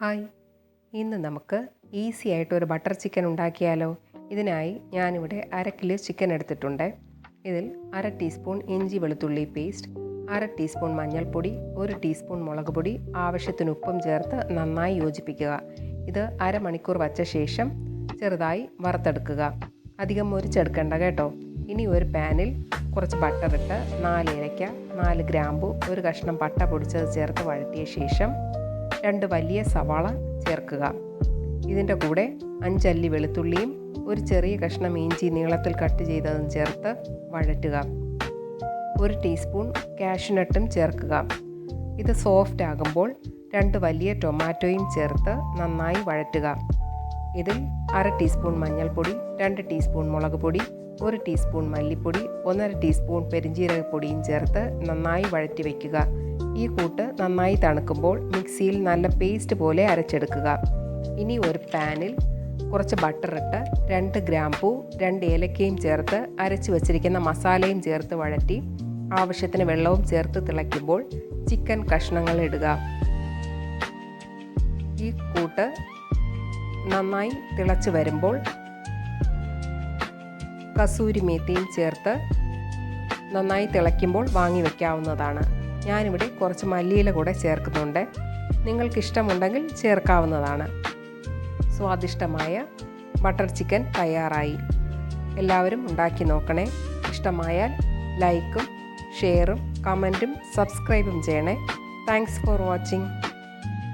Hi, ഇന്ന് നമുക്ക് easy ആയിട്ട് ഒരു ബട്ടർ ചിക്കൻ ഉണ്ടാക്കിയാലോ. ഇതിനായി ഞാനിവിടെ 1/2 കിലോ ചിക്കൻ എടുത്തിട്ടുണ്ട്. ഇതിൽ 1/2 ടീസ്പൂൺ ഇഞ്ചി വെളുത്തുള്ളി പേസ്റ്റ്, 1/2 ടീസ്പൂൺ മഞ്ഞൾപ്പൊടി, 1 ടീസ്പൂൺ മുളക് പൊടി, ആവശ്യത്തിന് ഉപ്പും ചേർത്ത് നന്നായി യോജിപ്പിക്കുക. ഇത് അരമണിക്കൂർ വച്ച ശേഷം ചെറുതായി വറുത്തെടുക്കുക. അധികം മുരിച്ചെടുക്കണ്ട കേട്ടോ. ഇനി ഒരു പാനിൽ കുറച്ച് ബട്ടർ ഇട്ട് 4 ഏലയ്ക്ക, 4 ഗ്രാമ്പു, ഒരു കഷ്ണം പട്ട പൊടിച്ചത് ചേർത്ത് വഴറ്റിയ ശേഷം 2 വലിയ സവാള ചേർക്കുക. ഇതിൻ്റെ കൂടെ 5 അല്ലി വെളുത്തുള്ളിയും ഒരു ചെറിയ കഷ്ണം ഇഞ്ചി നീളത്തിൽ കട്ട് ചെയ്തതും ചേർത്ത് വഴറ്റുക. 1 ടീസ്പൂൺ കാഷ്യൂനട്ടും ചേർക്കുക. ഇത് സോഫ്റ്റ് ആകുമ്പോൾ 2 വലിയ ടൊമാറ്റോയും ചേർത്ത് നന്നായി വഴറ്റുക. ഇതിൽ 1/2 ടീസ്പൂൺ മഞ്ഞൾപ്പൊടി, 2 ടീസ്പൂൺ മുളക് പൊടി, 1 ടീസ്പൂൺ മല്ലിപ്പൊടി, 1/2 ടീസ്പൂൺ പെരിഞ്ജീരകപ്പൊടിയും ചേർത്ത് നന്നായി വഴറ്റി വയ്ക്കുക. ഈ കൂട്ട് നന്നായി തണുക്കുമ്പോൾ മിക്സിയിൽ നല്ല പേസ്റ്റ് പോലെ അരച്ചെടുക്കുക. ഇനി ഒരു പാനിൽ കുറച്ച് ബട്ടർ ഇട്ട് 2 ഗ്രാമ്പൂ, 2 ഏലക്കയും ചേർത്ത് അരച്ച് വച്ചിരിക്കുന്ന മസാലയും ചേർത്ത് വഴറ്റി ആവശ്യത്തിന് വെള്ളവും ചേർത്ത് തിളയ്ക്കുമ്പോൾ ചിക്കൻ കഷ്ണങ്ങൾ ഇടുക. ഈ കൂട്ട് നന്നായി തിളച്ച് വരുമ്പോൾ കസൂരി മേത്തിയും ചേർത്ത് നന്നായി തിളയ്ക്കുമ്പോൾ വാങ്ങി വയ്ക്കാവുന്നതാണ്. ഞാനിവിടെ കുറച്ച് മല്ലിയില കൂടെ ചേർക്കുന്നുണ്ട്. നിങ്ങൾക്കിഷ്ടമുണ്ടെങ്കിൽ ചേർക്കാവുന്നതാണ്. സ്വാദിഷ്ടമായ ബട്ടർ ചിക്കൻ തയ്യാറായി. എല്ലാവരും ഉണ്ടാക്കി നോക്കണേ. ഇഷ്ടമായാൽ ലൈക്കും ഷെയറും കമൻറ്റും സബ്സ്ക്രൈബും ചെയ്യണേ. Thanks for watching.